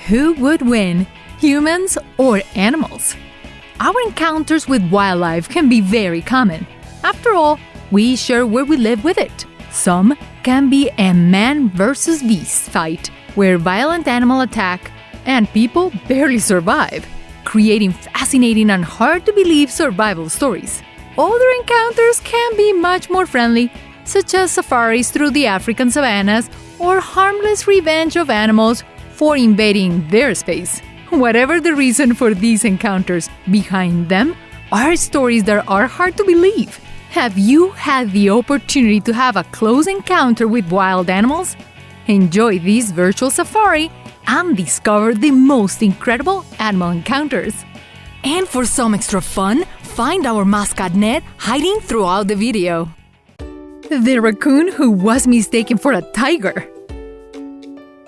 Who would win, humans or animals? Our encounters with wildlife can be very common. After all, we share where we live with it. Some can be a man versus beast fight, where violent animal attack and people barely survive, creating fascinating and hard-to-believe survival stories. Other encounters can be much more friendly, such as safaris through the African savannas or harmless revenge of animals for invading their space. Whatever the reason for these encounters, behind them are stories that are hard to believe. Have you had the opportunity to have a close encounter with wild animals? Enjoy this virtual safari and discover the most incredible animal encounters. And for some extra fun, find our mascot Ned hiding throughout the video. The raccoon who was mistaken for a tiger.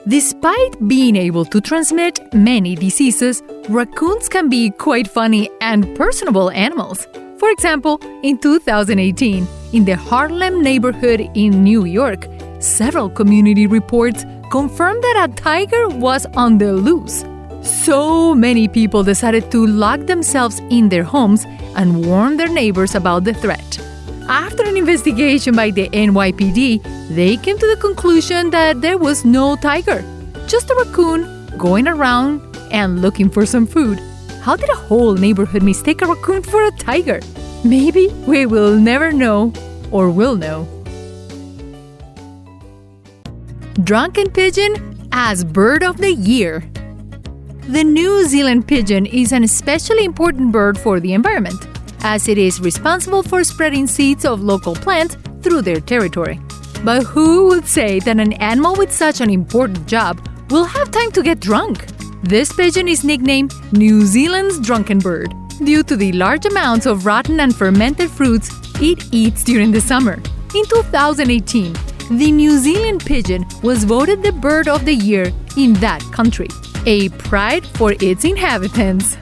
Despite being able to transmit many diseases, raccoons can be quite funny and personable animals. For example, in 2018, in the Harlem neighborhood in New York, several community reports confirmed that a tiger was on the loose. So many people decided to lock themselves in their homes and warn their neighbors about the threat. After an investigation by the NYPD, they came to the conclusion that there was no tiger, just a raccoon going around and looking for some food. How did a whole neighborhood mistake a raccoon for a tiger? Maybe we will never know, or will know. Drunken Pigeon as Bird of the Year. The New Zealand pigeon is an especially important bird for the environment, as it is responsible for spreading seeds of local plants through their territory. But who would say that an animal with such an important job will have time to get drunk? This pigeon is nicknamed New Zealand's drunken bird due to the large amounts of rotten and fermented fruits it eats during the summer. In 2018, the New Zealand pigeon was voted the bird of the year in that country, a pride for its inhabitants.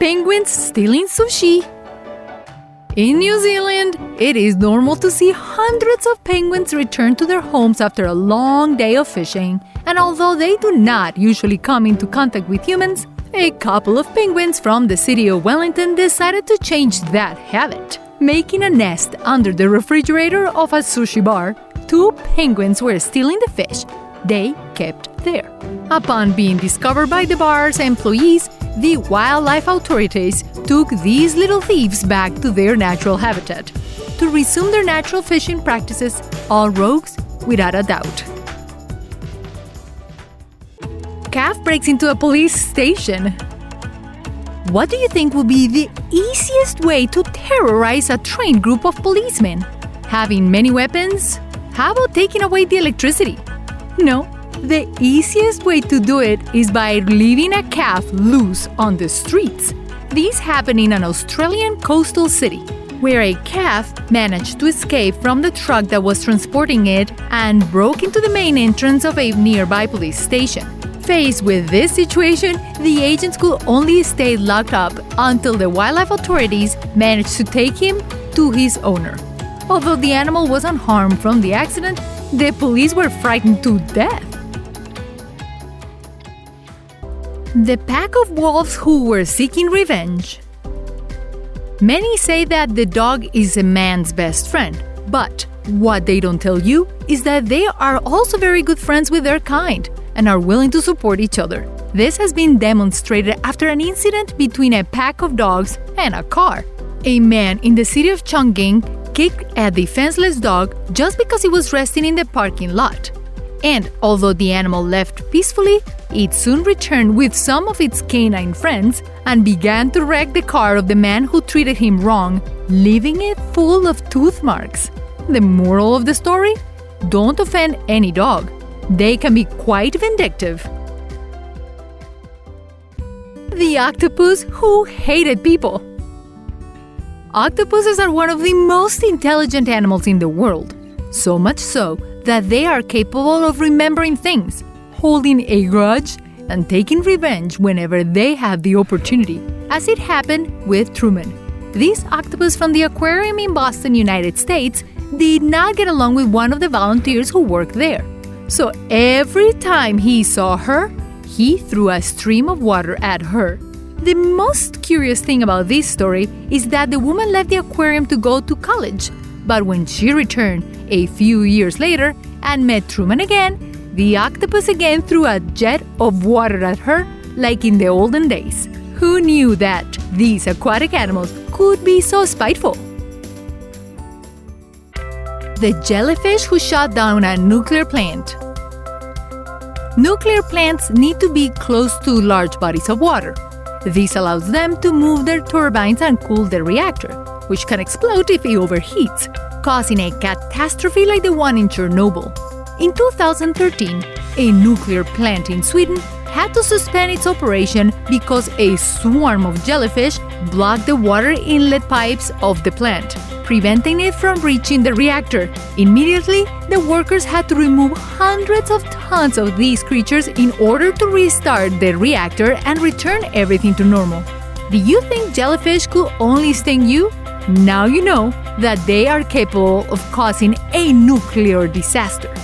Penguins stealing sushi. In New Zealand, it is normal to see hundreds of penguins return to their homes after a long day of fishing, and although they do not usually come into contact with humans, a couple of penguins from the city of Wellington decided to change that habit. Making a nest under the refrigerator of a sushi bar, two penguins were stealing the fish they kept there. Upon being discovered by the bar's employees, the wildlife authorities took these little thieves back to their natural habitat to resume their natural fishing practices, all rogues without a doubt. Calf breaks into a police station. What do you think will be the easiest way to terrorize a trained group of policemen? Having many weapons? How about taking away the electricity? No, the easiest way to do it is by leaving a calf loose on the streets. This happened in an Australian coastal city, where a calf managed to escape from the truck that was transporting it and broke into the main entrance of a nearby police station. Faced with this situation, the agents could only stay locked up until the wildlife authorities managed to take him to his owner. Although the animal was unharmed from the accident, the police were frightened to death. The pack of wolves who were seeking revenge. Many say that the dog is a man's best friend, but what they don't tell you is that they are also very good friends with their kind and are willing to support each other. This has been demonstrated after an incident between a pack of dogs and a car. A man in the city of Chongqing kicked a defenseless dog just because he was resting in the parking lot. And although the animal left peacefully, it soon returned with some of its canine friends and began to wreck the car of the man who treated him wrong, leaving it full of tooth marks. The moral of the story? Don't offend any dog. They can be quite vindictive. The octopus who hated people. Octopuses are one of the most intelligent animals in the world, so much so that they are capable of remembering things, holding a grudge, and taking revenge whenever they have the opportunity, as it happened with Truman. This octopus from the aquarium in Boston, United States, did not get along with one of the volunteers who worked there. So every time he saw her, he threw a stream of water at her. The most curious thing about this story is that the woman left the aquarium to go to college. But when she returned a few years later and met Truman again, the octopus again threw a jet of water at her like in the olden days. Who knew that these aquatic animals could be so spiteful? The jellyfish who shot down a nuclear plant. Nuclear plants need to be close to large bodies of water. This allows them to move their turbines and cool their reactor, which can explode if it overheats, causing a catastrophe like the one in Chernobyl. In 2013, a nuclear plant in Sweden had to suspend its operation because a swarm of jellyfish blocked the water inlet pipes of the plant, preventing it from reaching the reactor. Immediately, the workers had to remove hundreds of tons of these creatures in order to restart the reactor and return everything to normal. Do you think jellyfish could only sting you? Now you know that they are capable of causing a nuclear disaster.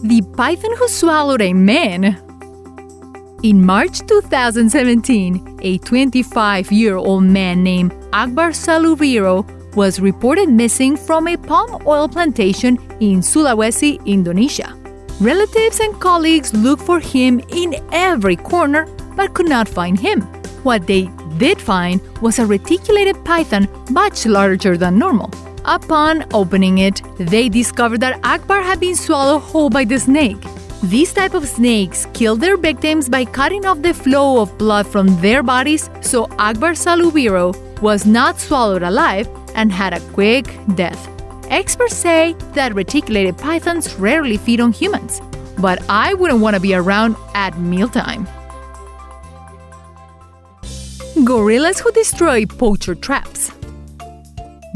The python who swallowed a man. In March 2017, a 25-year-old man named Akbar Salubiro was reported missing from a palm oil plantation in Sulawesi, Indonesia. Relatives and colleagues looked for him in every corner but could not find him. What they did find was a reticulated python much larger than normal. Upon opening it, they discovered that Akbar had been swallowed whole by the snake. These type of snakes kill their victims by cutting off the flow of blood from their bodies, so Akbar Salubiro was not swallowed alive and had a quick death. Experts say that reticulated pythons rarely feed on humans, but I wouldn't want to be around at mealtime. Gorillas who destroy poacher traps.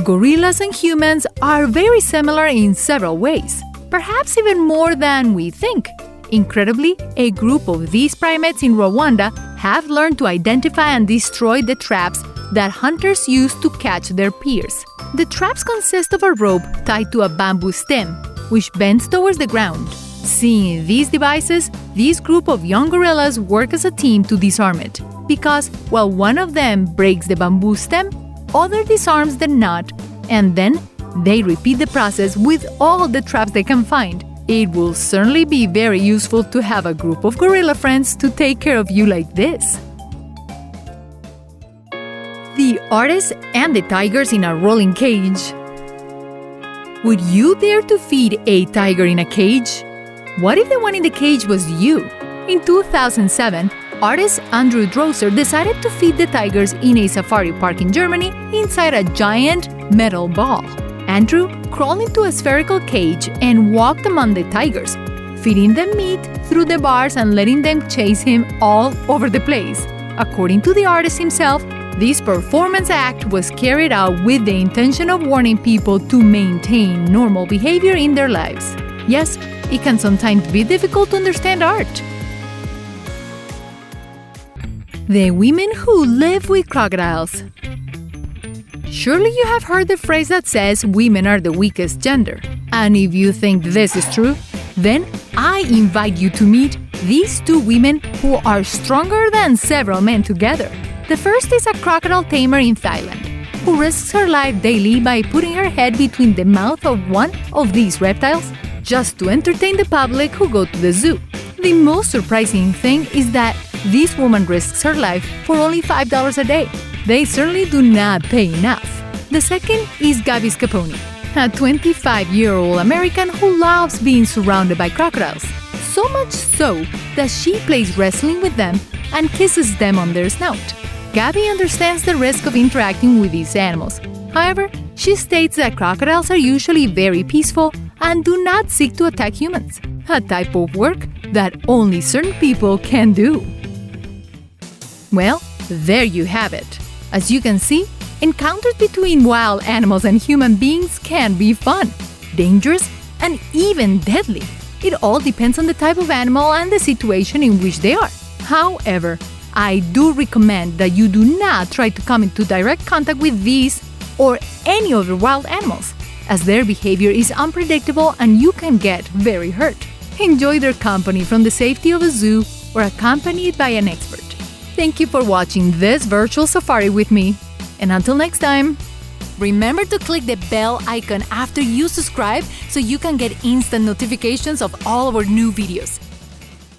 Gorillas and humans are very similar in several ways, perhaps even more than we think. Incredibly, a group of these primates in Rwanda have learned to identify and destroy the traps that hunters use to catch their peers. The traps consist of a rope tied to a bamboo stem, which bends towards the ground. Seeing these devices, this group of young gorillas work as a team to disarm it, because while one of them breaks the bamboo stem, other disarms the knot, and then they repeat the process with all the traps they can find. It will certainly be very useful to have a group of gorilla friends to take care of you like this. The artist and the tigers in a rolling cage. Would you dare to feed a tiger in a cage? What if the one in the cage was you? In 2007, artist Andrew Drosser decided to feed the tigers in a safari park in Germany inside a giant metal ball. Andrew crawled into a spherical cage and walked among the tigers, feeding them meat through the bars and letting them chase him all over the place. According to the artist himself, this performance act was carried out with the intention of warning people to maintain normal behavior in their lives. Yes, it can sometimes be difficult to understand art. The women who live with crocodiles. Surely you have heard the phrase that says women are the weakest gender. And if you think this is true, then I invite you to meet these two women who are stronger than several men together. The first is a crocodile tamer in Thailand, who risks her life daily by putting her head between the mouth of one of these reptiles just to entertain the public who go to the zoo. The most surprising thing is that this woman risks her life for only $5 a day. They certainly do not pay enough. The second is Gabby Scapone, a 25-year-old American who loves being surrounded by crocodiles, so much so that she plays wrestling with them and kisses them on their snout. Gabby understands the risk of interacting with these animals. However, she states that crocodiles are usually very peaceful and do not seek to attack humans, a type of work that only certain people can do. Well, there you have it. As you can see, encounters between wild animals and human beings can be fun, dangerous, and even deadly. It all depends on the type of animal and the situation in which they are. However, I do recommend that you do not try to come into direct contact with these or any other wild animals. as their behavior is unpredictable and you can get very hurt. Enjoy their company from the safety of a zoo or accompanied by an expert. Thank you for watching this virtual safari with me. And until next time, remember to click the bell icon after you subscribe so you can get instant notifications of all our new videos.